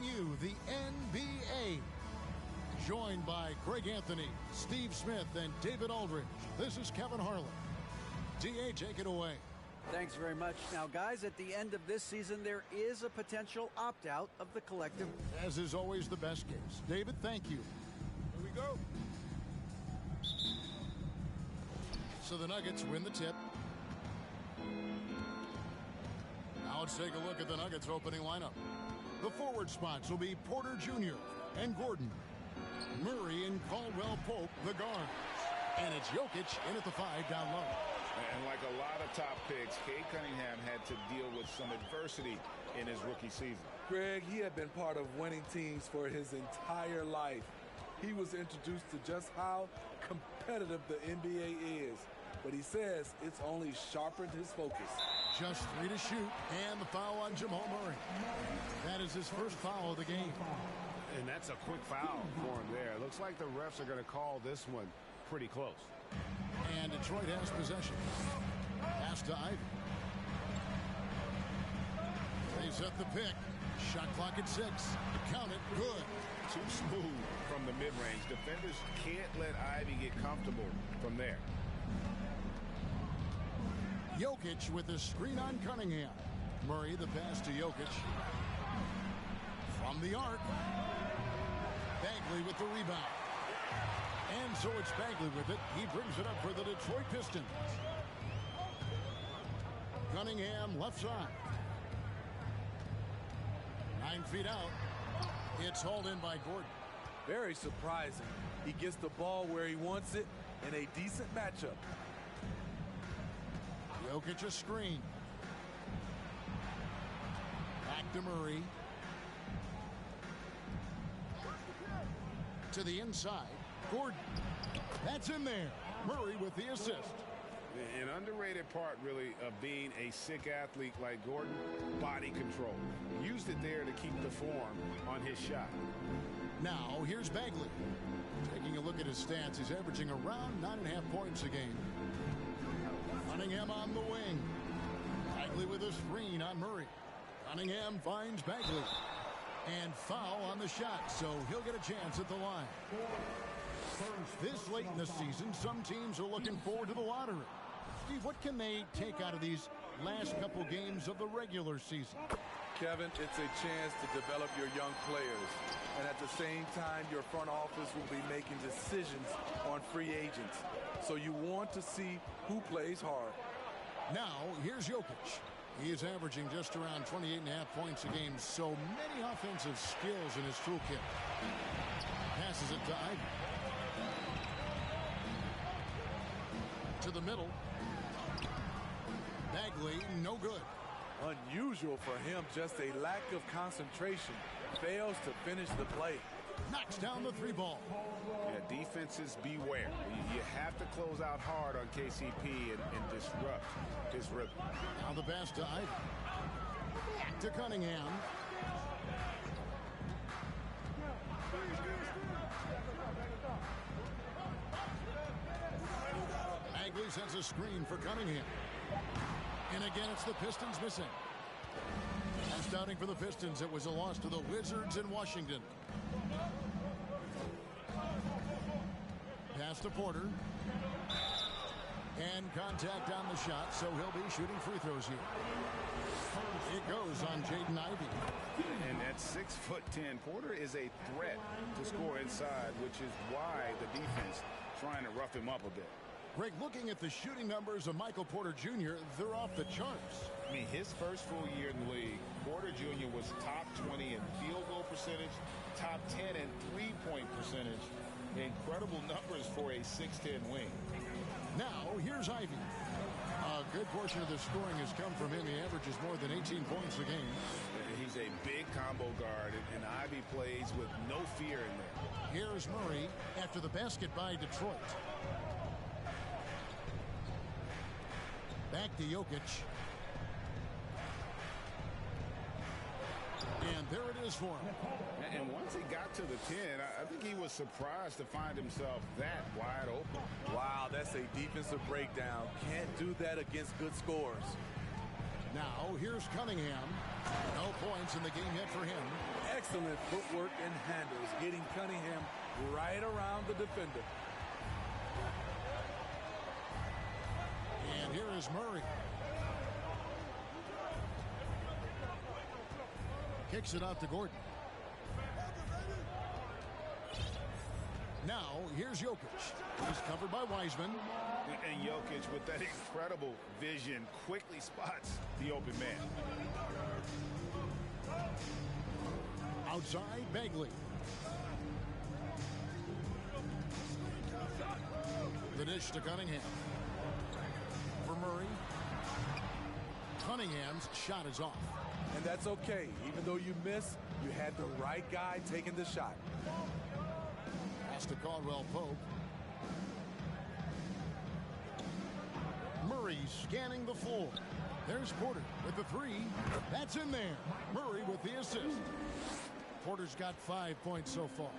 bringing you the NBA. Joined by Greg Anthony, Steve Smith, and David Aldridge. This is Kevin Harlan. DA, take it away. Thanks very much. Now, guys, at the end of this season, there is a potential opt-out of the collective. As is always the best case. David, thank you. Here we go. So the Nuggets win the tip. Now let's take a look at the Nuggets opening lineup. The forward spots will be Porter Jr. and Gordon. Murray and Caldwell Pope, the guards. And it's Jokic in at the 5 down low. And like a lot of top picks, Cade Cunningham had to deal with some adversity in his rookie season. Greg, he had been part of winning teams for his entire life. He was introduced to just how competitive the NBA is. But he says it's only sharpened his focus. Just 3 to shoot, and the foul on Jamal Murray. That is his first foul of the game. And that's a quick foul for him there. Looks like the refs are going to call this one pretty close. And Detroit has possession. Pass to Ivy. They set the pick. Shot clock at 6. Count it. Good. Too smooth from the mid-range. Defenders can't let Ivy get comfortable from there. Jokic with a screen on Cunningham. Murray the pass to Jokic. From the arc. Bagley with the rebound. And so it's Bagley with it. He brings it up for the Detroit Pistons. Cunningham left side. 9 feet out. It's hauled in by Gordon. Very surprising. He gets the ball where he wants it in a decent matchup. Jokic a screen. Back to Murray. To the inside. Gordon. That's in there. Murray with the assist. An underrated part, really, of being a sick athlete like Gordon, body control. Used it there to keep the form on his shot. Now, here's Bagley. Taking a look at his stats, he's averaging around 9.5 points a game. Cunningham on the wing. Bagley with a screen on Murray. Cunningham finds Bagley. And foul on the shot, so he'll get a chance at the line. This late in the season, some teams are looking forward to the lottery. Steve, what can they take out of these last couple games of the regular season? Kevin, it's a chance to develop your young players. And at the same time, your front office will be making decisions on free agents. So you want to see who plays hard. Now, here's Jokic. He is averaging just around 28.5 points a game. So many offensive skills in his toolkit. Passes it to Ivy. To the middle. Bagley, no good. Unusual for him, just a lack of concentration. Fails to finish the play. Knocks down the 3 ball. Yeah, defenses beware. You have to close out hard on KCP and disrupt his rhythm. Now the pass to Ivy. Back to Cunningham. Bagley sets a screen for Cunningham. And again, it's the Pistons missing. Last outing for the Pistons, it was a loss to the Wizards in Washington. Pass to Porter. And contact on the shot, so he'll be shooting free throws here. It goes on Jaden Ivey. And at 6'10", Porter is a threat to score inside, which is why the defense trying to rough him up a bit. Greg, looking at the shooting numbers of Michael Porter Jr., they're off the charts. I mean, his first full year in the league, Porter Jr. was top 20 in field goal percentage, top 10 in three-point percentage. Incredible numbers for a 6'10" wing. Now, here's Ivy. A good portion of the scoring has come from him. He averages more than 18 points a game. He's a big combo guard, and Ivy plays with no fear in there. Here's Murray after the basket by Detroit. Back to Jokic. And there it is for him. And once he got to the 10, I think he was surprised to find himself that wide open. Wow, that's a defensive breakdown. Can't do that against good scores. Now, here's Cunningham. No points in the game yet for him. Excellent footwork and handles, getting Cunningham right around the defender. And here is Murray. Kicks it out to Gordon. Now, here's Jokic. He's covered by Wiseman. And Jokic, with that incredible vision, quickly spots the open man. Outside, Bagley. The dish to Cunningham. For Murray. Cunningham's shot is off. And that's okay. Even though you missed, you had the right guy taking the shot. Pass to Caldwell Pope. Murray scanning the floor. There's Porter with the three. That's in there. Murray with the assist. Porter's got 5 points so far.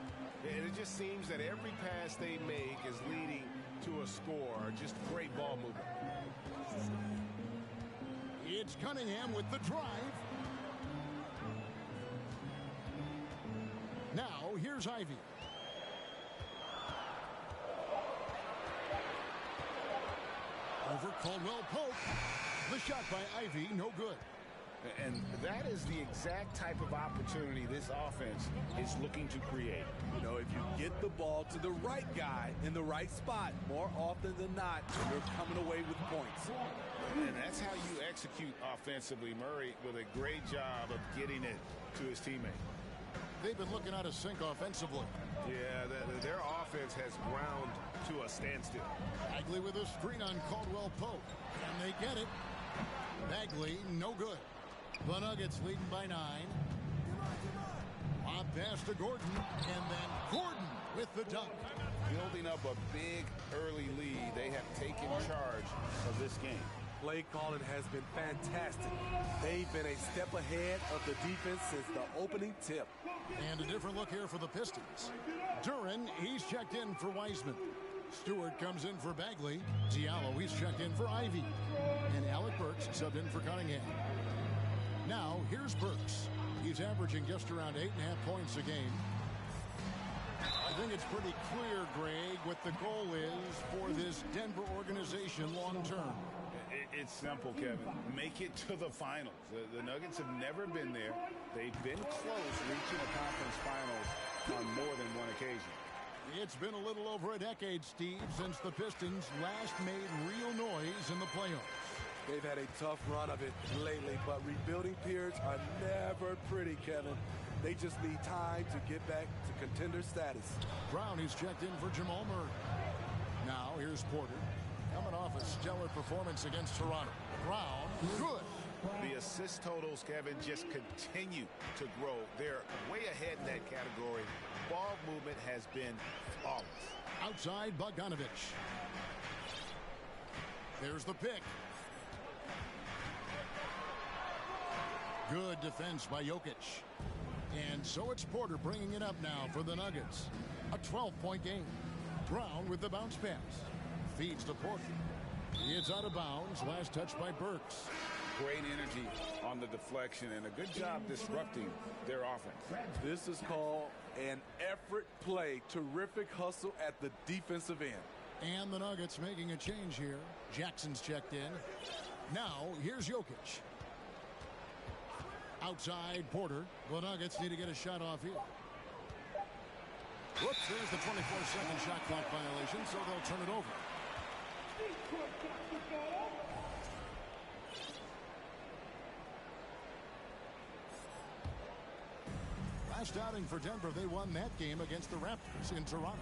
And it just seems that every pass they make is leading to a score. Just great ball movement. It's Cunningham with the drive. Now, here's Ivy. Over Caldwell Pope. The shot by Ivy, no good. And that is the exact type of opportunity this offense is looking to create. You know, if you get the ball to the right guy in the right spot, more often than not, you're coming away with points. And that's how you execute offensively. Murray with a great job of getting it to his teammate. They've been looking out of sync offensively. Yeah, their offense has ground to a standstill. Bagley with a screen on Caldwell Pope. And they get it. Bagley, no good. The Nuggets leading by 9. Lob pass to Gordon. And then Gordon with the dunk. Building up a big early lead, they have taken charge of this game. Play calling has been fantastic. They've been a step ahead of the defense since the opening tip. And a different look here for the Pistons. Duran, he's checked in for Wiseman. Stewart comes in for Bagley. Diallo, he's checked in for Ivy. And Alec Burks subbed in for Cunningham. Now, here's Burks. He's averaging just around 8.5 points a game. I think it's pretty clear, Greg, what the goal is for this Denver organization long term. It's simple, Kevin. Make it to the finals. The Nuggets have never been there. They've been close reaching a conference finals on more than one occasion. It's been a little over a decade, Steve, since the Pistons last made real noise in the playoffs. They've had a tough run of it lately, but rebuilding periods are never pretty, Kevin. They just need time to get back to contender status. Brown, he's checked in for Jamal Murray. Now, here's Porter. Coming off a stellar performance against Toronto. Brown, good. The assist totals, Kevin, just continue to grow. They're way ahead in that category. Ball movement has been flawless. Outside, Bogdanovich. There's the pick. Good defense by Jokic. And so it's Porter bringing it up now for the Nuggets. A 12-point game. Brown with the bounce pass. Feeds to Porter. It's out of bounds. Last touch by Burks. Great energy on the deflection and a good job disrupting their offense. This is called an effort play. Terrific hustle at the defensive end. And the Nuggets making a change here. Jackson's checked in. Now, here's Jokic. Outside, Porter. The Nuggets need to get a shot off here. Whoops, there's the 24-second shot clock violation, so they'll turn it over. Last outing for Denver, they won that game against the Raptors in Toronto.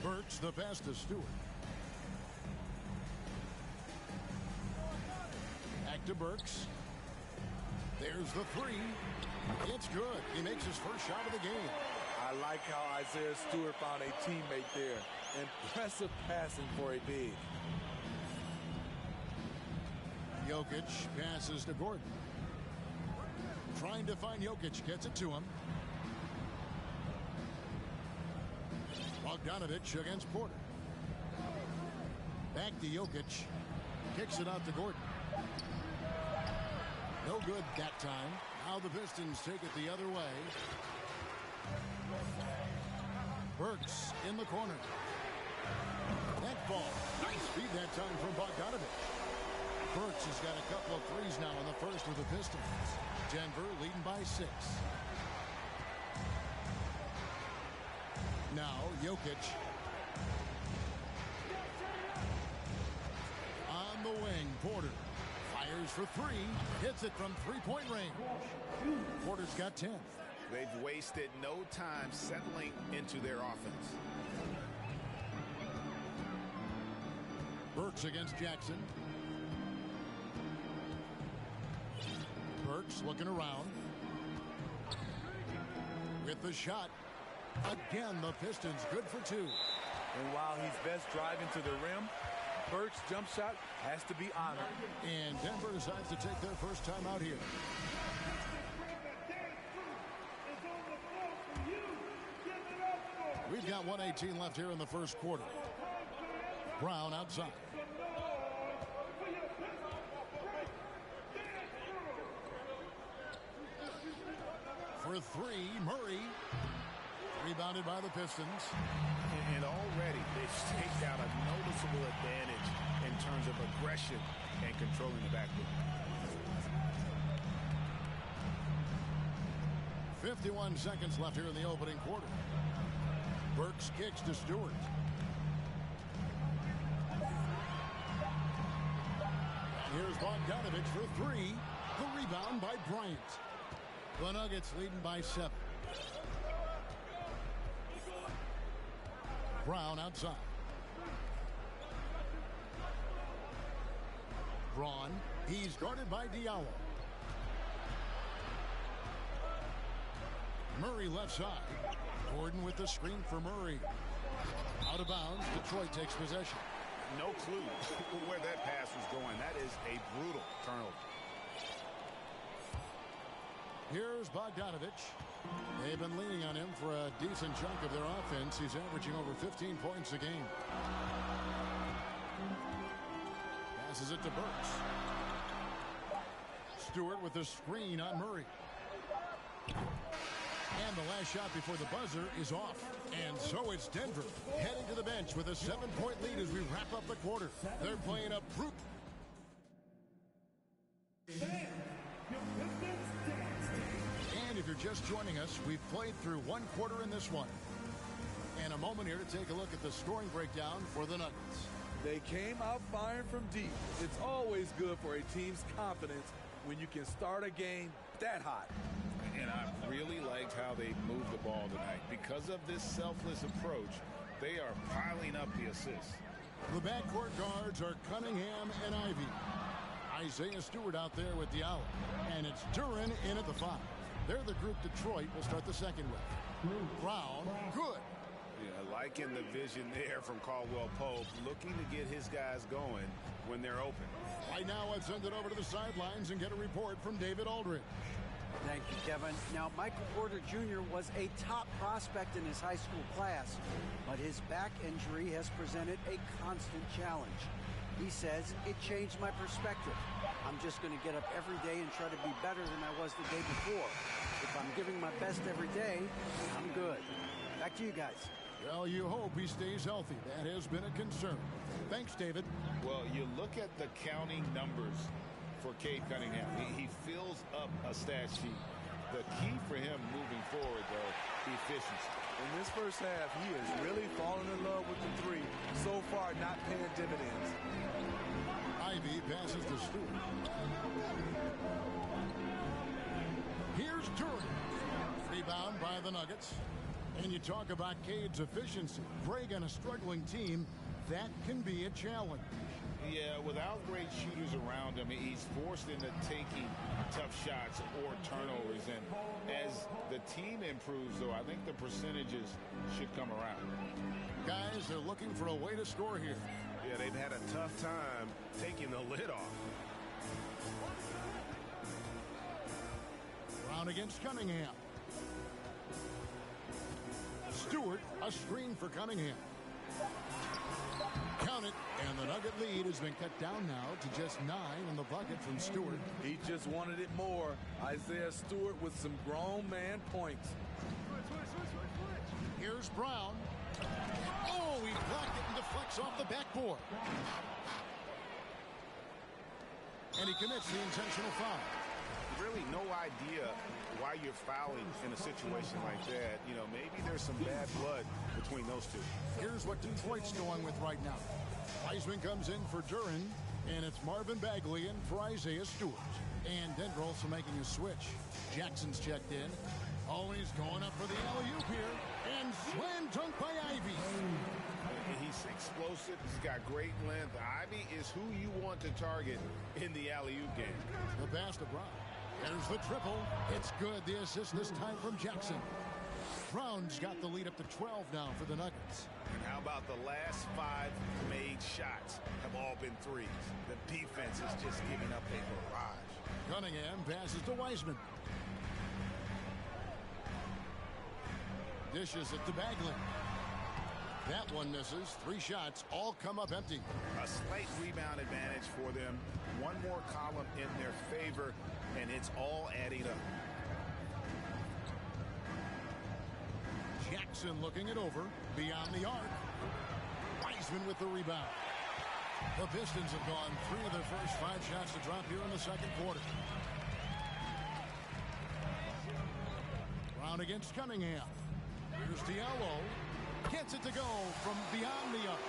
Burks, the pass to Stewart. Back to Burks. There's the three. It's good. He makes his first shot of the game. I like how Isaiah Stewart found a teammate there. Impressive passing for a big. Jokic passes to Gordon. Trying to find Jokic. Gets it to him. Bogdanovich against Porter. Back to Jokic. Kicks it out to Gordon. No good that time. Now the Pistons take it the other way. Burks in the corner. That ball. Nice feed that time from Bogdanovich. Burks has got a couple of threes now in the first with the Pistons. Denver leading by 6. Now Jokic. On the wing, Porter. Fires for 3. Hits it from three-point range. Porter's got 10. They've wasted no time settling into their offense. Burks against Jackson. Burks looking around. With the shot. Again, the Pistons good for 2. And while he's best driving to the rim, Burks' jump shot has to be honored. And Denver decides to take their first time out here. We've got 1:18 left here in the first quarter. Brown outside. For 3, Murray. Rebounded by the Pistons. And already they've staked out a noticeable advantage in terms of aggression and controlling the backcourt. 51 seconds left here in the opening quarter. Burks kicks to Stewart. And here's Bogdanovich for 3. The rebound by Bryant. The Nuggets leading by 7. Brown outside. Braun. He's guarded by Diallo. Murray left side. Gordon with the screen for Murray. Out of bounds. Detroit takes possession. No clue where that pass was going. That is a brutal turnover. Here's Bogdanovich. They've been leaning on him for a decent chunk of their offense. He's averaging over 15 points a game. Passes it to Burks. Stewart with the screen on Murray. And the last shot before the buzzer is off. And so it's Denver heading to the bench with a 7-point lead as we wrap up the quarter. They're playing a brute. And if you're just joining us, we've played through one quarter in this one. And a moment here to take a look at the scoring breakdown for the Nuggets. They came out firing from deep. It's always good for a team's confidence when you can start a game that hot. And I really liked how they moved the ball tonight. Because of this selfless approach, they are piling up the assists. The backcourt guards are Cunningham and Ivy. Isaiah Stewart out there with Diallo. And it's Duran in at the 5. They're the group Detroit will start the second with. Brown, good. Yeah, liking the vision there from Caldwell Pope, looking to get his guys going when they're open. Right now, let's send it over to the sidelines and get a report from David Aldridge. Thank you, Kevin. Now, Michael Porter Jr. was a top prospect in his high school class, but his back injury has presented a constant challenge. He says, it changed my perspective. I'm just going to get up every day and try to be better than I was the day before. If I'm giving my best every day, I'm good. Back to you guys. Well, you hope he stays healthy. That has been a concern. Thanks, David. Well, you look at the counting numbers for Cade Cunningham. He fills up a stat sheet. The key for him moving forward, though, efficiency. In this first half, he is really falling in love with the 3. So far, not paying dividends. Ivy passes to Stewart. Here's Duran. Rebound by the Nuggets. And you talk about Cade's efficiency. Greg on a struggling team, that can be a challenge. Yeah, without great shooters around him, he's forced into taking tough shots or turnovers. And as the team improves, though, I think the percentages should come around. Guys, they're looking for a way to score here. Yeah, they've had a tough time taking the lid off. Brown against Cunningham. Stewart, a screen for Cunningham. Count it, and the Nugget lead has been cut down now to just 9 in the bucket from Stewart. He just wanted it more. Isaiah Stewart with some grown man points. Here's Brown. Oh, he blocked it and deflects off the backboard. And he commits the intentional foul. Really no idea why you're fouling in a situation like that. You know, maybe there's some bad blood between those two. Here's what Detroit's going with right now. Wiseman comes in for Duren, and it's Marvin Bagley in for Isaiah Stewart. And Denver also making a switch. Jackson's checked in. Oh, and he's going up for the alley-oop here. And slam dunk by Ivy. He's explosive. He's got great length. Ivy is who you want to target in the alley-oop game. The pass to Brown. There's the triple. It's good. The assist this time from Jackson. Brown's got the lead up to 12 now for the Nuggets. And how about the last 5 made shots have all been threes? The defense is just giving up a barrage. Cunningham passes to Wiseman. Dishes it to Bagley. That one misses. 3 shots all come up empty. A slight rebound advantage for them. One more column in their favor, and it's all adding up. Jackson looking it over beyond the arc. Wiseman with the rebound. The Pistons have gone 3 of their first 5 shots to drop here in the second quarter. Brown against Cunningham. Here's Diallo. Gets it to go from beyond the arc.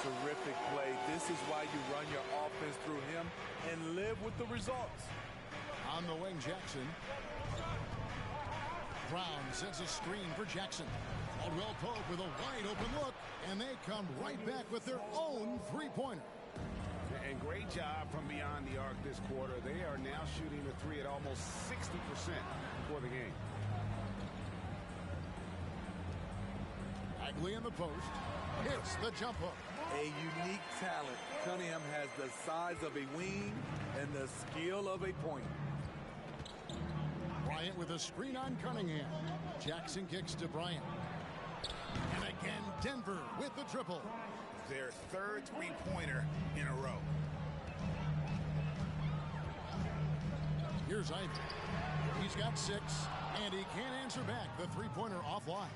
Terrific play. This is why you run your offense through him and live with the results. On the wing, Jackson. Brown sends a screen for Jackson. Caldwell Pope with a wide open look, and they come right back with their own 3-pointer. And great job from beyond the arc this quarter. They are now shooting the 3 at almost 60% for the game. Bagley in the post. Hits the jump hook. A unique talent. Cunningham has the size of a wing and the skill of a point. Bryant with a screen on Cunningham. Jackson kicks to Bryant. And again, Denver with the triple. Their 3rd 3-pointer in a row. Here's Ivy. He's got 6, and he can't answer back. The 3-pointer offline.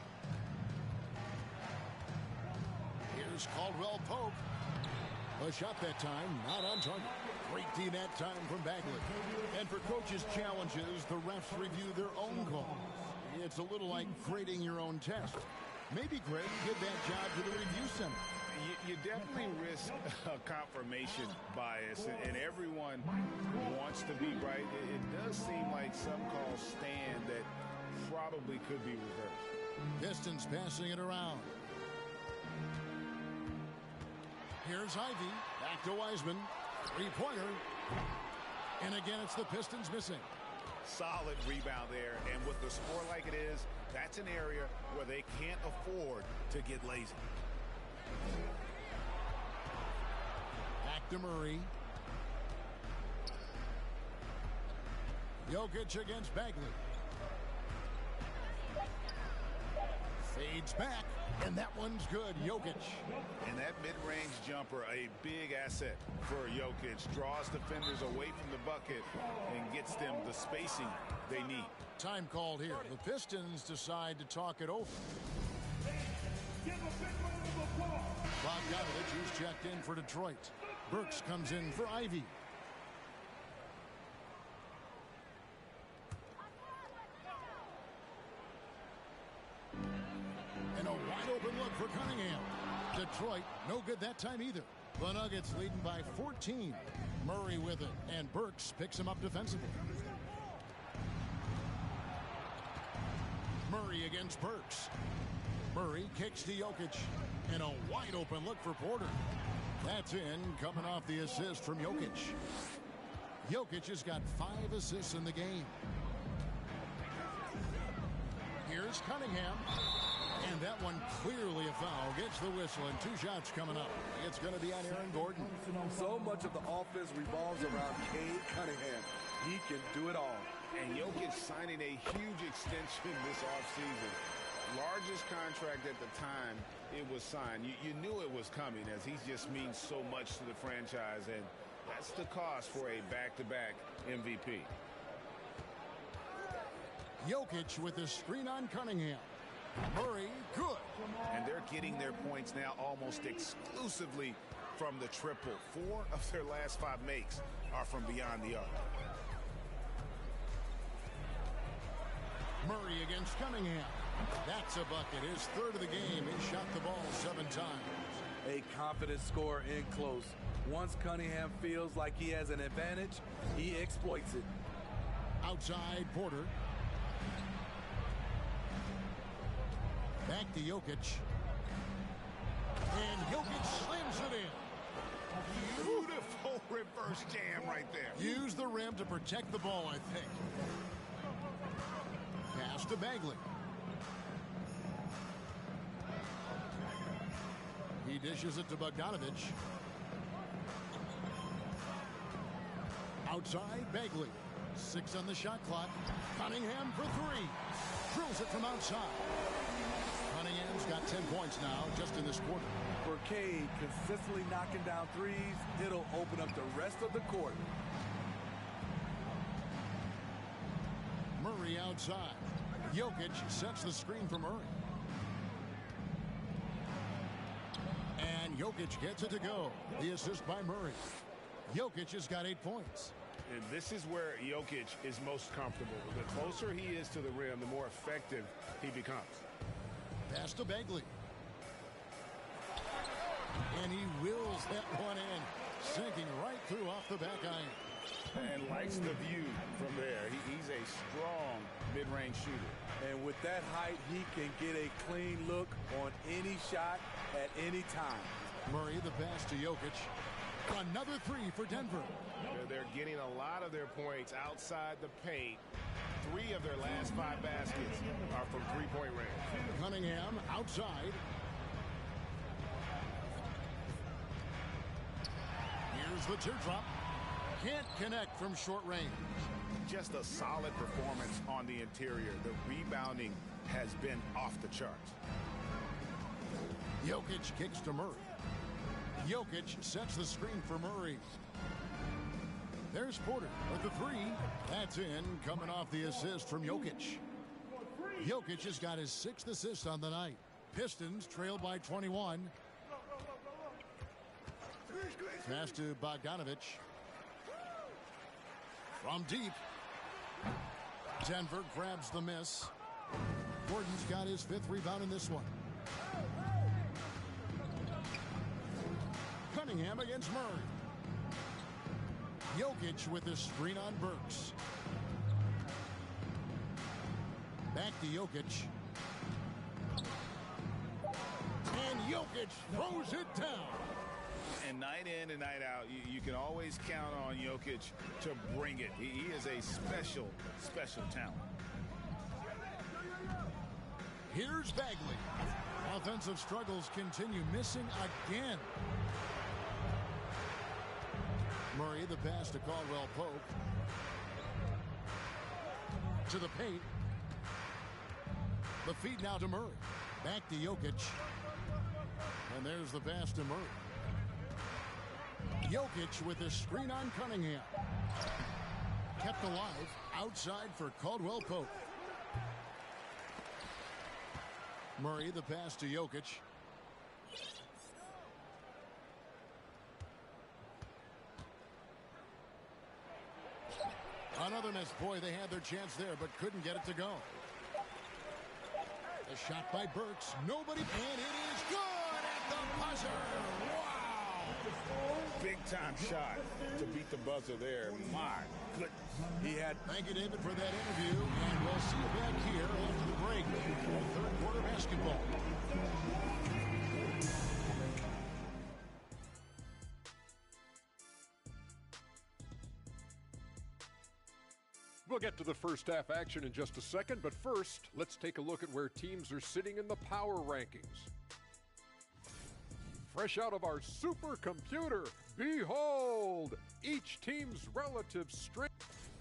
Here's Caldwell Pope. A shot that time, not on target. Great D that time from Bagley. And for coaches' challenges, the refs review their own calls. It's a little like grading your own test. Maybe Greg give that job to the review center. You definitely risk a confirmation bias, and everyone wants to be right. It does seem like some calls stand that probably could be reversed. Pistons passing it around. Here's Ivy. Back to Wiseman. 3-pointer. And again, it's the Pistons missing. Solid rebound there. And with the score like it is, that's an area where they can't afford to get lazy. Back to Murray. Jokic against Bagley. Fades back, and that one's good. Jokic. And that mid-range jumper, a big asset for Jokic. Draws defenders away from the bucket and gets them the spacing they need. Time called here. The Pistons decide to talk it over. Bogdanovich, who's checked in for Detroit. Burks comes in for Ivy. And a wide open look for Cunningham. Detroit, no good that time either. The Nuggets leading by 14. Murray with it, and Burks picks him up defensively. Murray against Burks. Murray kicks to Jokic. And a wide open look for Porter. That's in, coming off the assist from Jokic. Jokic has got 5 assists in the game. Here's Cunningham. And that one clearly a foul. Gets the whistle, and 2 shots coming up. It's going to be on Aaron Gordon. So much of the offense revolves around Cade Cunningham. He can do it all. And Jokic signing a huge extension this offseason. Largest contract at the time it was signed. You knew it was coming, as he just means so much to the franchise, and that's the cost for a back-to-back MVP. Jokic with the screen on Cunningham. Murray, good. And they're getting their points now almost exclusively from the triple. 4 of their last 5 makes are from beyond the arc. Murray against Cunningham. That's a bucket. His third of the game. He shot the ball 7 times. A confident scorer in close. Once Cunningham feels like he has an advantage, he exploits it. Outside Porter. Back to Jokic. And Jokic slams it in. Beautiful reverse jam right there. Use the rim to protect the ball, I think. Pass to Bagley. He dishes it to Bogdanovich. Outside Bagley. 6 on the shot clock. Cunningham for 3. Drills it from outside. Cunningham's got 10 points now just in this quarter. For Cade, consistently knocking down threes, it'll open up the rest of the court. Murray outside. Jokic sets the screen for Murray. And Jokic gets it to go. The assist by Murray. Jokic has got 8 points. And this is where Jokic is most comfortable. The closer he is to the rim, the more effective he becomes. Pass to Bagley. And he wills that one in, sinking right through off the back iron. And likes the view from there. He's a strong mid-range shooter. And with that height, he can get a clean look on any shot at any time. Murray the pass to Jokic. Another 3 for Denver. They're getting a lot of their points outside the paint. 3 of their last 5 baskets are from three-point range. Cunningham outside. Here's the teardrop. Can't connect from short range. Just a solid performance on the interior. The rebounding has been off the charts. Jokic kicks to Murray. Jokic sets the screen for Murray. There's Porter with the 3. That's in, coming off the assist from Jokic. Jokic has got his 6th assist on the night. Pistons trail by 21. Pass to Bogdanovich. From deep. Denver grabs the miss. Gordon's got his 5th rebound in this one. Cunningham against Murray. Jokic with the screen on Burks. Back to Jokic. And Jokic throws it down. And night in and night out, you can always count on Jokic to bring it. He is a special, special talent. Here's Bagley. Offensive struggles continue, missing again. Murray the pass to Caldwell Pope. To the paint. The feed now to Murray. Back to Jokic. And there's the pass to Murray. Jokic with the screen on Cunningham. Kept alive outside for Caldwell Pope. Murray the pass to Jokic. Another miss. Boy, they had their chance there, but couldn't get it to go. A shot by Burks. Nobody, and it is good at the buzzer. Wow! Big-time shot to beat the buzzer there. My goodness. Thank you, David, for that interview, and we'll see you back here after the break for third quarter basketball. We'll get to the first half action in just a second, but first, let's take a look at where teams are sitting in the power rankings. Fresh out of our supercomputer, behold each team's relative strength.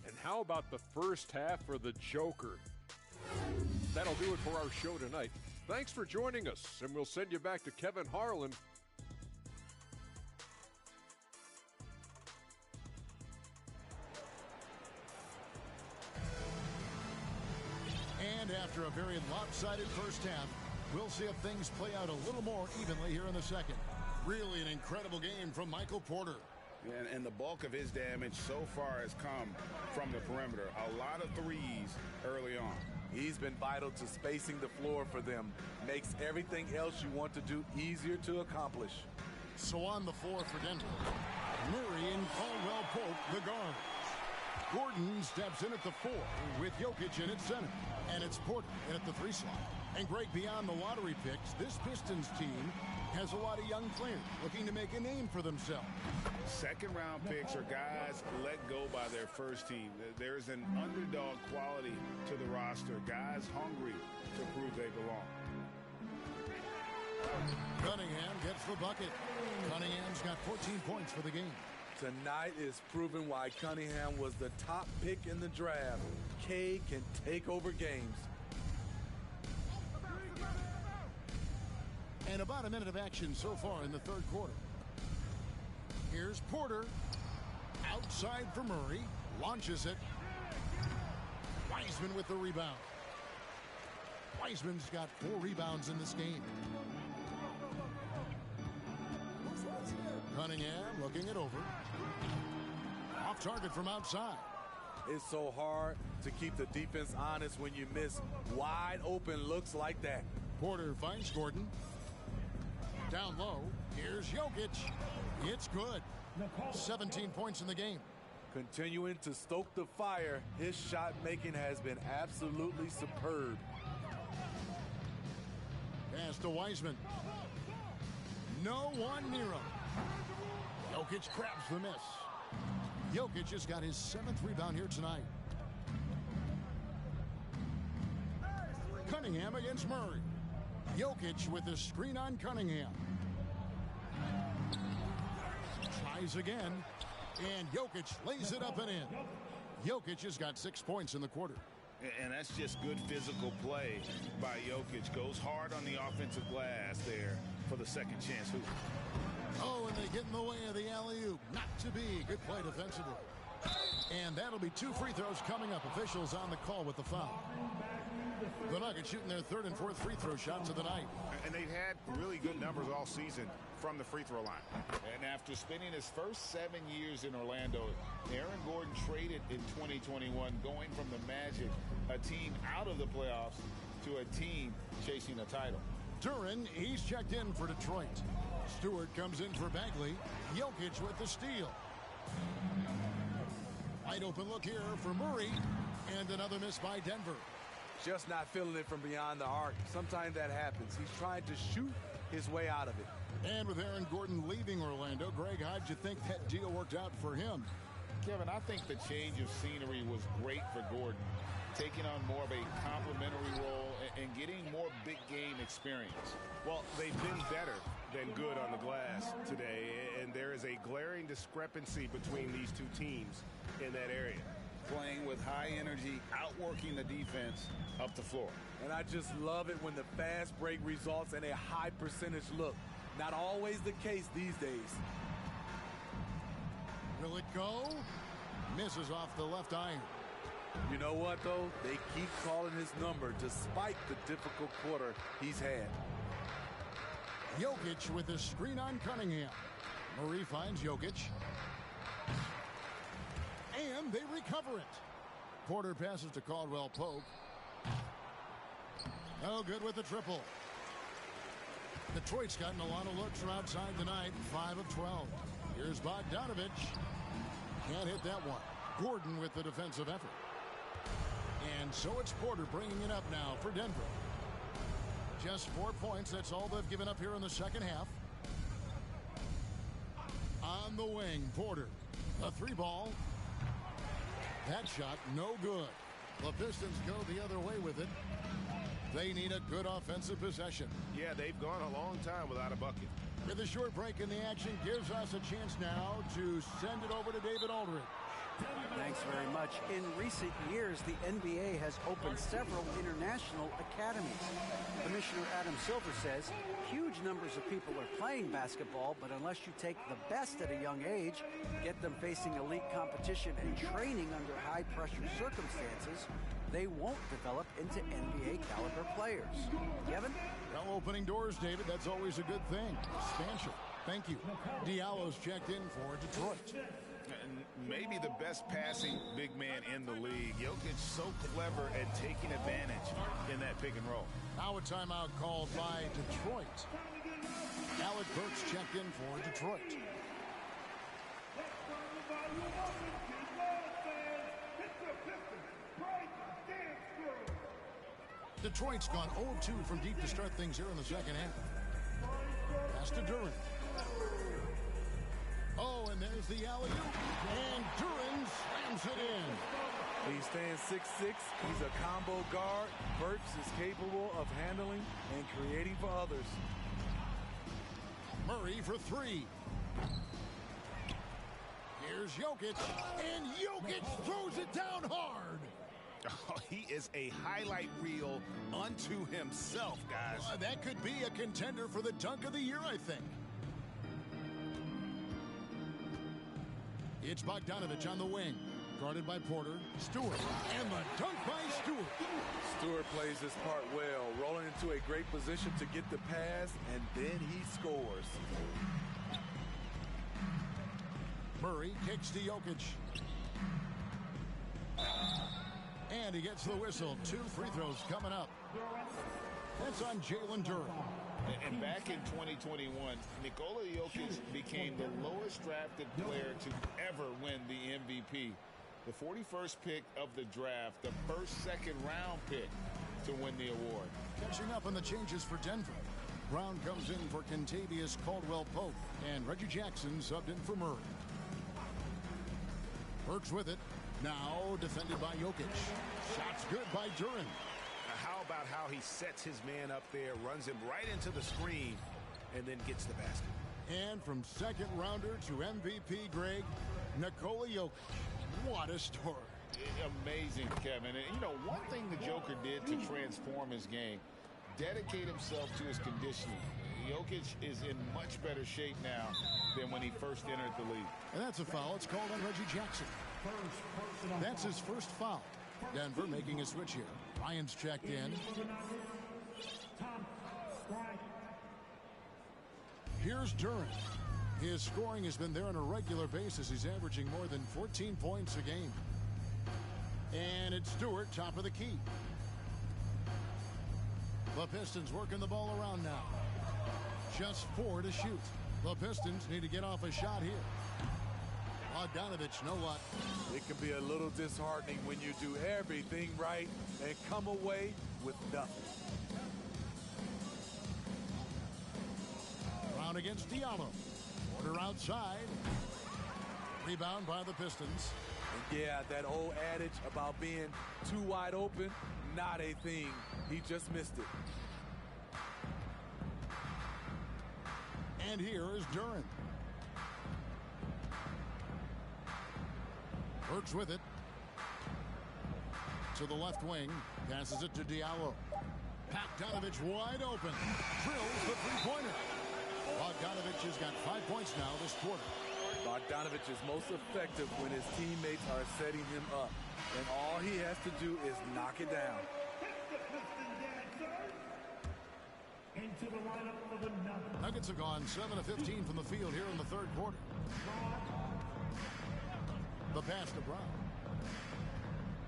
And how about the first half for the Joker? That'll do it for our show tonight. Thanks for joining us, and we'll send you back to Kevin Harlan. And after a very lopsided first half, we'll see if things play out a little more evenly here in the second. Really an incredible game from Michael Porter. And the bulk of his damage so far has come from the perimeter. A lot of threes early on. He's been vital to spacing the floor for them. Makes everything else you want to do easier to accomplish. So on the floor for Denver, Murray and Caldwell Pope, the guards. Gordon steps in at the 4 with Jokic in at center. And it's Porter in at the 3 slot. And Greg, beyond the lottery picks, this Pistons team has a lot of young players looking to make a name for themselves. Second-round picks are guys let go by their first team. There's an underdog quality to the roster. Guys hungry to prove they belong. Cunningham gets the bucket. Cunningham's got 14 points for the game. Tonight is proving why Cunningham was the top pick in the draft. K can take over games. And about a minute of action so far in the third quarter. Here's Porter. Outside for Murray. Launches it. Wiseman with the rebound. Wiseman's got 4 rebounds in this game. Cunningham looking it over. Off target from outside. It's so hard to keep the defense honest when you miss wide open looks like that. Porter finds Gordon. Down low, here's Jokic. It's good. 17 points in the game. Continuing to stoke the fire, his shot making has been absolutely superb. Pass to Wiseman. No one near him. Jokic grabs the miss. Jokic has got his 7th rebound here tonight. Cunningham against Murray. Jokic with the screen on Cunningham. Tries again, and Jokic lays it up and in. Jokic has got 6 points in the quarter. And that's just good physical play by Jokic. Goes hard on the offensive glass there for the second chance hoop. Oh, and they get in the way of the alley-oop. Not to be. Good play defensively. And that'll be 2 free throws coming up. Officials on the call with the foul. The Nuggets shooting their 3rd and 4th free throw shots of the night. And they've had really good numbers all season from the free throw line. And after spending his first 7 years in Orlando, Aaron Gordon traded in 2021, going from the Magic, a team out of the playoffs, to a team chasing a title. Duran, he's checked in for Detroit. Stewart comes in for Bagley. Jokic with the steal. Wide open look here for Murray. And another miss by Denver. Just not feeling it from beyond the arc. Sometimes that happens. He's trying to shoot his way out of it. And with Aaron Gordon leaving Orlando, Greg, how'd you think that deal worked out for him? Kevin, I think the change of scenery was great for Gordon. Taking on more of a complimentary role and getting more big game experience. Well, they've been better than good on the glass today, and there is a glaring discrepancy between these two teams in that area. Playing with high energy, outworking the defense up the floor. And I just love it when the fast break results in a high percentage look. Not always the case these days. Will it go? Misses off the left iron. You know what, though? They keep calling his number despite the difficult quarter he's had. Jokic with the screen on Cunningham. Murray finds Jokic. And they recover it. Porter passes to Caldwell Pope. No good with the triple. Detroit's gotten a lot of looks from outside tonight. 5 of 12. Here's Bogdanovich. Can't hit that one. Gordon with the defensive effort. And so it's Porter bringing it up now for Denver. Just 4 points. That's all they've given up here in the second half. On the wing, Porter. A 3-ball. That shot no good. The Pistons go the other way with it. They need a good offensive possession. Yeah, they've gone a long time without a bucket. With a short break in the action gives us a chance now to send it over to David Aldridge. Thanks very much. In recent years, the NBA has opened several international academies. Commissioner Adam Silver says huge numbers of people are playing basketball, but unless you take the best at a young age, get them facing elite competition and training under high-pressure circumstances, they won't develop into NBA caliber players. Kevin? Well, opening doors, David, that's always a good thing. Expansion. Thank you. Diallo's checked in for Detroit. Maybe the best passing big man in the league. Jokic so clever at taking advantage in that pick and roll. Now a timeout called by Detroit. Alec Burks checked in for Detroit. Detroit's gone 0-2 from deep to start things here in the second half. Pass to Duren. Oh, and there's the alley-oop. And Duren slams it in. He stands 6'6". He's a combo guard. Burks is capable of handling and creating for others. Murray for three. Here's Jokic. And Jokic throws it down hard. Oh, he is a highlight reel unto himself, guys. That could be a contender for the dunk of the year, I think. It's Bogdanovich on the wing. Guarded by Porter. Stewart. And the dunk by Stewart. Stewart plays his part well, rolling into a great position to get the pass, and then he scores. Murray kicks to Jokic. And he gets the whistle. 2 free throws coming up. That's on Jalen Duren. And back in 2021, Nikola Jokic became the lowest drafted player to ever win the MVP. The 41st pick of the draft, the first second-round pick to win the award. Catching up on the changes for Denver. Brown comes in for Kentavious Caldwell-Pope, and Reggie Jackson subbed in for Murray. Burks with it. Now defended by Jokic. Shots good by Duren. How about how he sets his man up there, runs him right into the screen, and then gets the basket. And from second rounder to MVP, Greg, Nikola Jokic. What a story. Amazing, Kevin. And, you know, one thing the Joker did to transform his game, dedicate himself to his conditioning. Jokic is in much better shape now than when he first entered the league. And that's a foul. It's called on Reggie Jackson. That's his first foul. Denver making a switch here. Ryan's checked in. Here's Duren. His scoring has been there on a regular basis. He's averaging more than 14 points a game. And it's Stewart, top of the key. The Pistons working the ball around now. Just 4 to shoot. The Pistons need to get off a shot here. Bogdanovich, no luck. It can be a little disheartening when you do everything right and come away with nothing. Brown against Diallo. Porter outside. Rebound by the Pistons. And yeah, that old adage about being too wide open, not a thing. He just missed it. And here is Duren. Burks with it. To the left wing. Passes it to Diallo. Bogdanovich wide open. Drills the three-pointer. Bogdanovich has got 5 points now this quarter. Bogdanovich is most effective when his teammates are setting him up. And all he has to do is knock it down. Nuggets have gone 7 of 15 from the field here in the third quarter. The pass to Brown.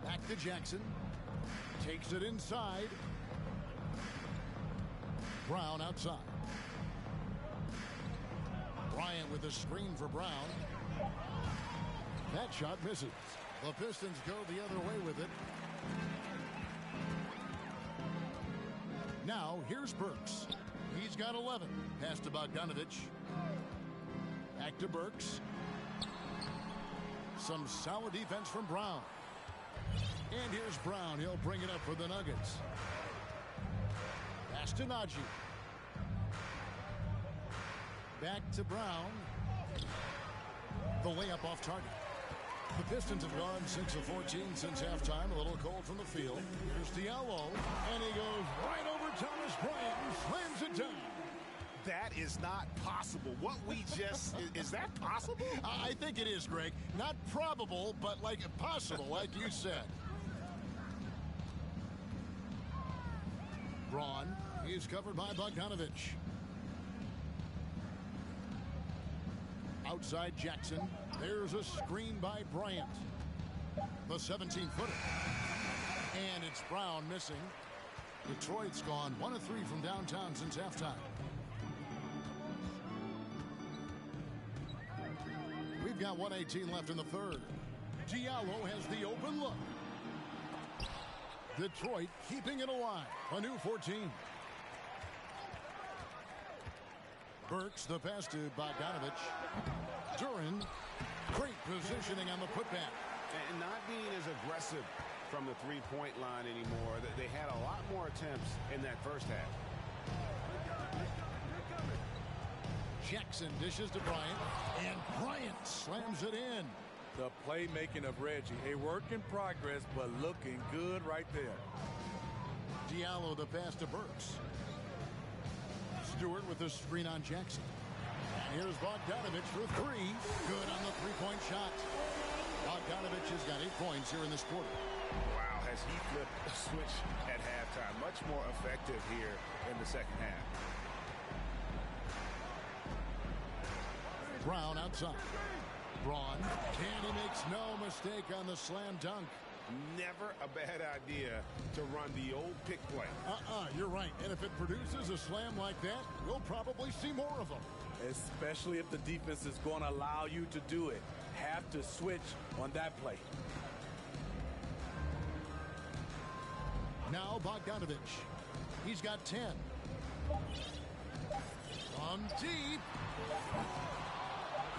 Back to Jackson. Takes it inside. Brown outside. Bryant with a screen for Brown. That shot misses. The Pistons go the other way with it. Now, here's Burks. He's got 11. Pass to Bogdanovich. Back to Burks. Some solid defense from Brown. And here's Brown. He'll bring it up for the Nuggets. Pass to Najee. Back to Brown. The layup off target. The Pistons have gone 6 of 14 since halftime. A little cold from the field. Here's Diallo, and he goes right over Thomas Bryant and slams it down. That is not possible. What we just, is that possible? I think it is, Greg. Not probable, but like possible, like you said. Braun is covered by Bogdanovich. Outside Jackson. There's a screen by Bryant. The 17-footer. And it's Brown missing. Detroit's gone 1 of 3 from downtown since halftime. We've got 1:18 left in the third. Diallo has the open look. Detroit keeping it alive. A new 14. Burks the pass to Bogdanovich. Duran, great positioning on the putback. And not being as aggressive from the three-point line anymore. They had a lot more attempts in that first half. Jackson dishes to Bryant, and Bryant slams it in. The playmaking of Reggie, a work in progress, but looking good right there. Diallo the pass to Burks. Stewart with the screen on Jackson. And here's Bogdanovich for 3. Good on the three-point shot. Bogdanovich has got 8 points here in this quarter. Wow, has he flipped a switch at halftime. Much more effective here in the second half. Brown outside. Braun, and he makes no mistake on the slam dunk. Never a bad idea to run the old pick play. You're right. And if it produces a slam like that, we'll probably see more of them. Especially if the defense is going to allow you to do it. Have to switch on that play. Now Bogdanovich. He's got 10. From deep.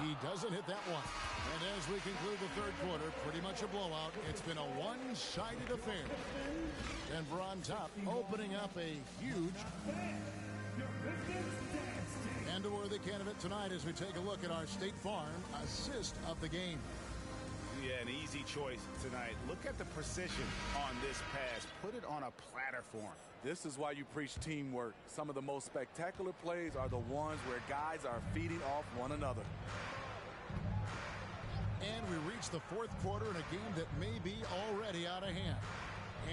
He doesn't hit that one. And as we conclude the third quarter, pretty much a blowout. It's been a one-sided affair. Denver on top, opening up a huge and a worthy candidate tonight as we take a look at our State Farm assist of the game. Yeah, an easy choice tonight. Look at the precision on this pass. Put it on a platter for him. This is why you preach teamwork. Some of the most spectacular plays are the ones where guys are feeding off one another. And we reach the fourth quarter in a game that may be already out of hand.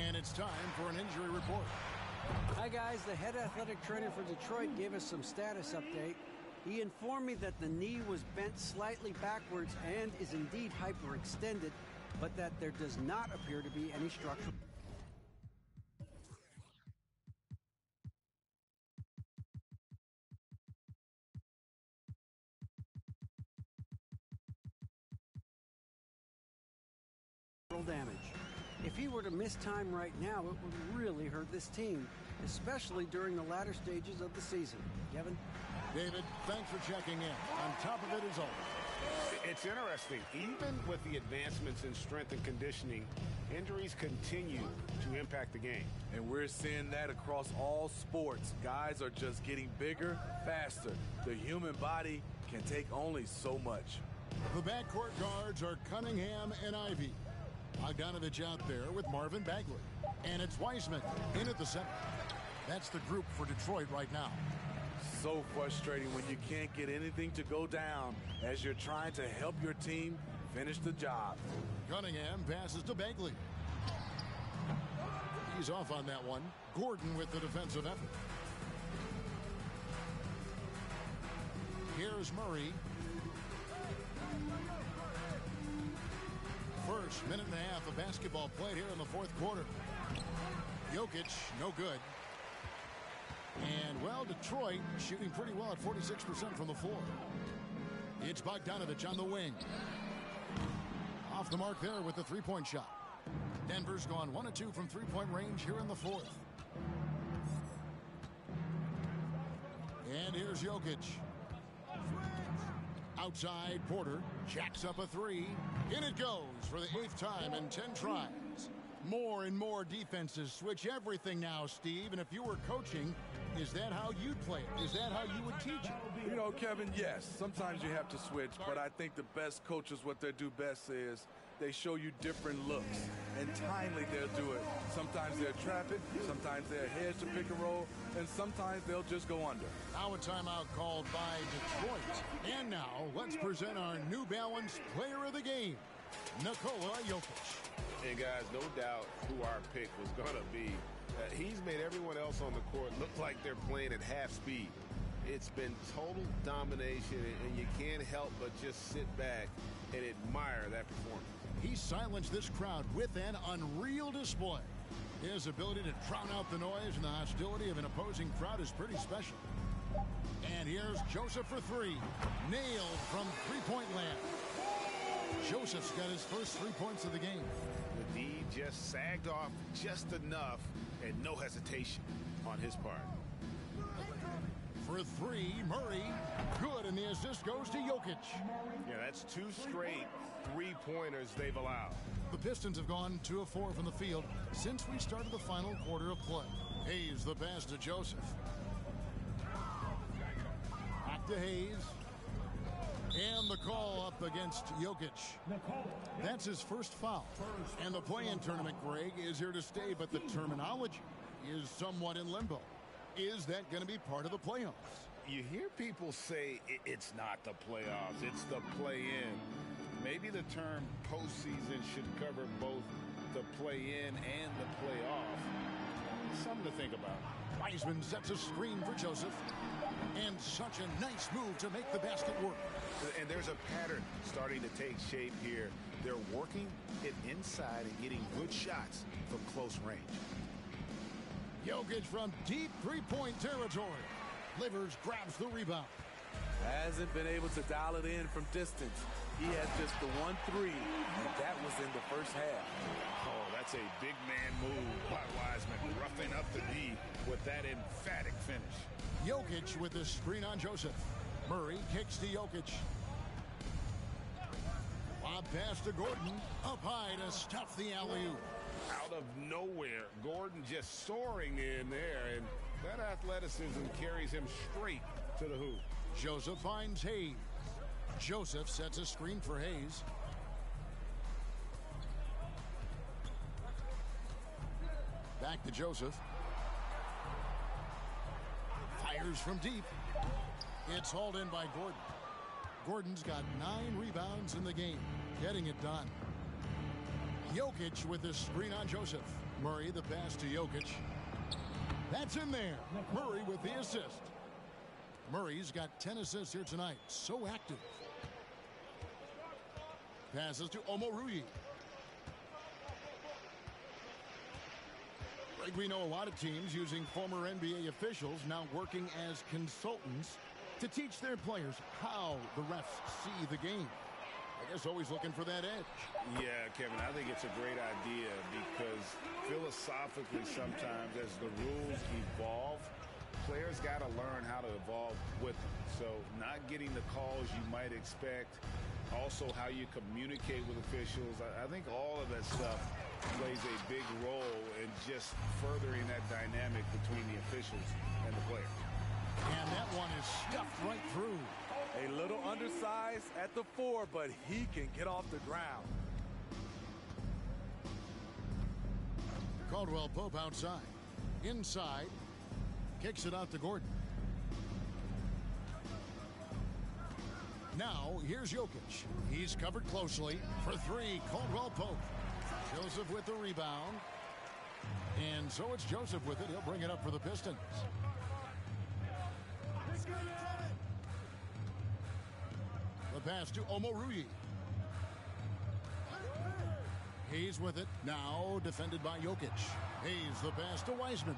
And it's time for an injury report. Hi, guys. The head athletic trainer for Detroit gave us some status update. He informed me that the knee was bent slightly backwards and is indeed hyperextended, but that there does not appear to be any structural. Damage. If he were to miss time right now, it would really hurt this team, especially during the latter stages of the season. Kevin? David, thanks for checking in. On top of it as always. It's interesting. Even with the advancements in strength and conditioning, injuries continue to impact the game. And we're seeing that across all sports. Guys are just getting bigger, faster. The human body can take only so much. The backcourt guards are Cunningham and Ivey. Bogdanovich out there with Marvin Bagley. And it's Wiseman in at the center. That's the group for Detroit right now. So frustrating when you can't get anything to go down as you're trying to help your team finish the job. Cunningham passes to Bagley. He's off on that one. Gordon with the defensive effort. Here's Murray. First minute and a half of basketball played here in the fourth quarter. Jokic, no good. And, well, Detroit shooting pretty well at 46% from the floor. It's Bogdanovich on the wing. Off the mark there with the three-point shot. Denver's gone 1 of 2 from three-point range here in the fourth. And here's Jokic. Outside, Porter jacks up a 3. In it goes for the 8th time in 10 tries. More and more defenses switch everything now, Steve. And if you were coaching, is that how you'd play it? Is that how you would teach it? You know, Kevin, yes. Sometimes you have to switch, but I think the best coaches, what they do best is they show you different looks. And timely they'll do it. Sometimes they'll trap it, sometimes they'll hedge the pick and roll, and sometimes they'll just go under. Now a timeout called by Detroit. And now let's present our New Balance player of the game, Nikola Jokic. And guys, no doubt who our pick was going to be. He's made everyone else on the court look like they're playing at half speed. It's been total domination, and you can't help but just sit back and admire that performance. He silenced this crowd with an unreal display. His ability to drown out the noise and the hostility of an opposing crowd is pretty special. And here's Joseph for three. Nailed from three-point land. Joseph's got his first 3 points of the game. The D just sagged off just enough, and no hesitation on his part. For three, Murray. Good, and the assist goes to Jokic. Yeah, that's 2 straight three-pointers they've allowed. The Pistons have gone 2 of 4 from the field since we started the final quarter of play. Hayes the pass to Joseph. Back to Hayes. And the call up against Jokic. That's his first foul. And the play-in tournament, Greg, is here to stay, but the terminology is somewhat in limbo. Is that going to be part of the playoffs? You hear people say it's not the playoffs, it's the play-in. Maybe the term postseason should cover both the play-in and the playoff. Something to think about. Wiseman sets a screen for Joseph. And such a nice move to make the basket work. And there's a pattern starting to take shape here. They're working it inside and getting good shots from close range. Jokic from deep three-point territory. Livers grabs the rebound. Hasn't been able to dial it in from distance. He had just the 1-3, and that was in the first half. Oh, that's a big man move by Wiseman, roughing up the D with that emphatic finish. Jokic with the screen on Joseph. Murray kicks to Jokic. Lob pass to Gordon. Up high to stuff the alley-oop. Out of nowhere, Gordon just soaring in there, and that athleticism carries him straight to the hoop. Joseph finds Hayes. Joseph sets a screen for Hayes. Back to Joseph. Fires from deep. It's hauled in by Gordon. Gordon's got 9 rebounds in the game, getting it done. Jokic with the screen on Joseph. Murray the pass to Jokic. That's in there. Murray with the assist. Murray's got 10 assists here tonight. So active. Passes to Omoruyi. Like we know a lot of teams using former NBA officials now working as consultants to teach their players how the refs see the game. I guess always looking for that edge. Yeah, Kevin, I think it's a great idea because philosophically sometimes as the rules evolve, players got to learn how to evolve with them. So not getting the calls you might expect, also how you communicate with officials. I think all of that stuff plays a big role in just furthering that dynamic between the officials and the player. And that one is stuffed right through. A little undersized at the 4, but he can get off the ground. Caldwell Pope outside. Inside. Kicks it out to Gordon. Now, here's Jokic. He's covered closely. For 3, Caldwell Pope. Joseph with the rebound. And so it's Joseph with it. He'll bring it up for the Pistons. The pass to Omoruyi. Hayes with it. Now defended by Jokic. Hayes the pass to Wiseman.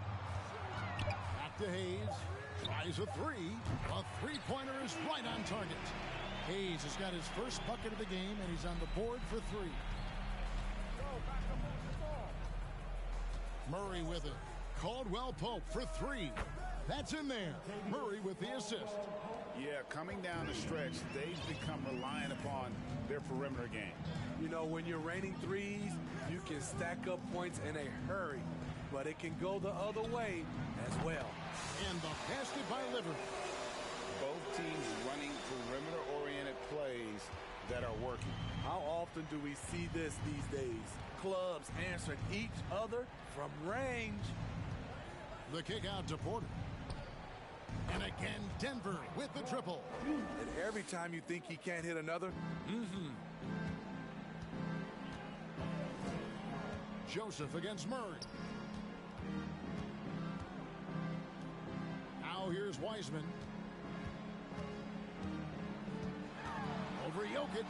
Back to Hayes. Tries a 3. A three-pointer is right on target. Hayes has got his first bucket of the game, and he's on the board for 3. Murray with it. Caldwell Pope for 3. That's in there. Murray with the assist. Yeah, coming down the stretch, they've become reliant upon their perimeter game. You know, when you're raining threes, you can stack up points in a hurry, but it can go the other way as well. And the basket by Livers. Both teams running perimeter-oriented plays that are working. How often do we see this these days? Clubs answering each other from range. The kick out to Porter. And again, Denver with the triple. And every time you think he can't hit another, Joseph against Murray. Now here's Wiseman. Over Jokic.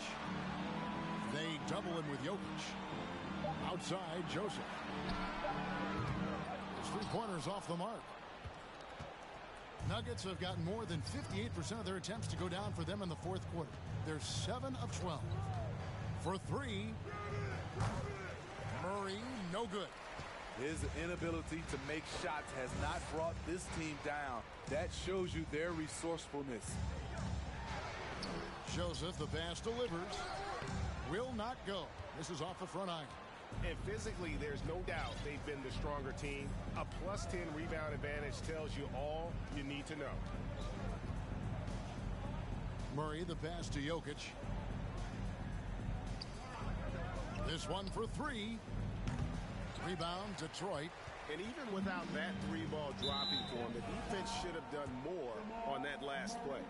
They double him with Jokic. Outside, Joseph. His three-pointers off the mark. Nuggets have gotten more than 58% of their attempts to go down for them in the fourth quarter. They're 7 of 12. For three, Murray, no good. his inability to make shots has not brought this team down. That shows you their resourcefulness. Joseph, the pass delivers. Will not go. This is off the front iron. And physically, there's no doubt they've been the stronger team. A +10 rebound advantage tells you all you need to know. Murray, the pass to Jokic. This one for three. Rebound, Detroit. And even without that three-ball dropping for him, the defense should have done more on that last play.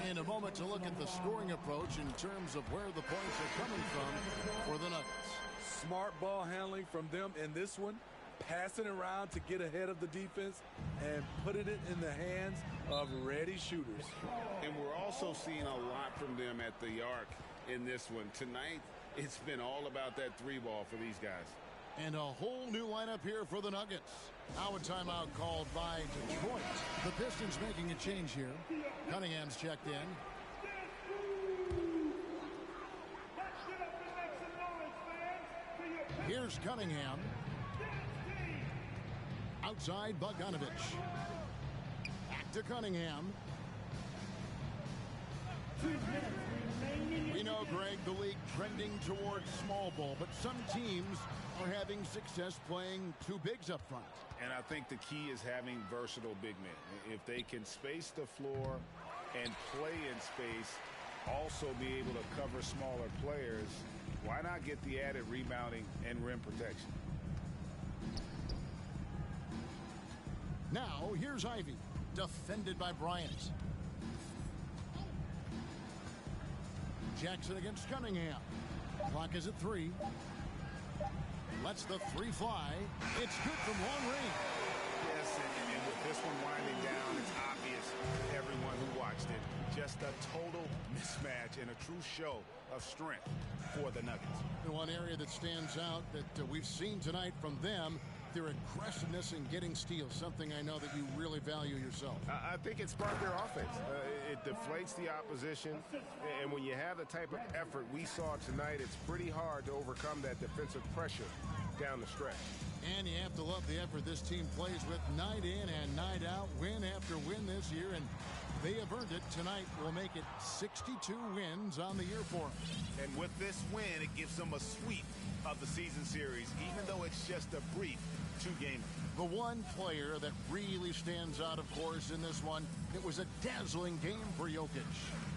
In a moment to look at the scoring approach in terms of where the points are coming from for the Nuggets. Smart ball handling from them in this one, passing around to get ahead of the defense and putting it in the hands of ready shooters. And we're also seeing a lot from them at the arc in this one. Tonight, it's been all about that three ball for these guys. And a whole new lineup here for the Nuggets. Now a timeout called by Detroit. The Pistons making a change here. Cunningham's checked in. Here's Cunningham. Outside, Bogdanovich. Back to Cunningham. We know, Greg, the league trending towards small ball, but some teams are having success playing two bigs up front. And I think the key is having versatile big men. If they can space the floor and play in space, also be able to cover smaller players, why not get the added rebounding and rim protection? Now, here's Ivy, defended by Bryant. Jackson against Cunningham. Clock is at 3. Lets the three fly. It's good from long range. Yes, and with this one winding down, it's obvious to everyone who watched it. Just a total mismatch and a true show of strength for the Nuggets. And one area that stands out that we've seen tonight from them, their aggressiveness in getting steals, something I know that you really value yourself. I think it sparked their offense. It deflates the opposition, and when you have the type of effort we saw tonight, it's pretty hard to overcome that defensive pressure down the stretch. And you have to love the effort this team plays with night in and night out, win after win this year, and they have earned it. Tonight will make it 62 wins on the year for them. And with this win, it gives them a sweep of the season series, even though it's just a brief two-gamer. The one player that really stands out, of course, in this one, it was a dazzling game for Jokic.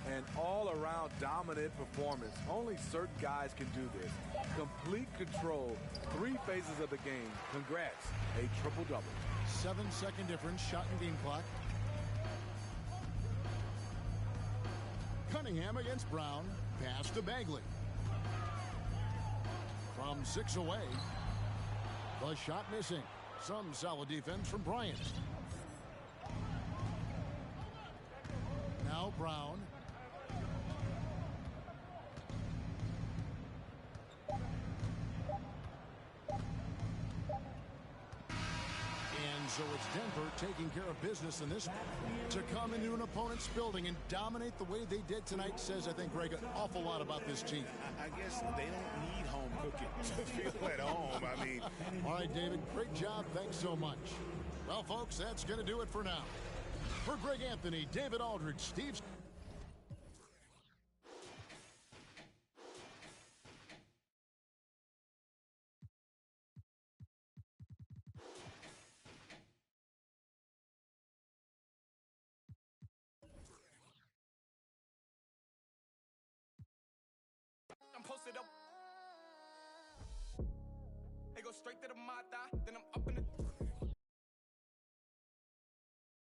An all-around dominant performance. Only certain guys can do this. Complete control, 3 phases of the game. Congrats, a triple-double. 7-second difference, shot and game clock. Cunningham against Brown. Pass to Bagley. From 6 away. The shot missing. Some solid defense from Bryant. Now Brown. And so it's Denver taking care of business in this one. To come into an opponent's building and dominate the way they did tonight says, I think, Greg, an awful lot about this team. I guess they don't need home cooking to feel at home. I mean, All right, David, great job. Thanks so much. Well, folks, that's going to do it for now. For Greg Anthony, David Aldridge, Steve it up. They go straight to the mata, then I'm up in the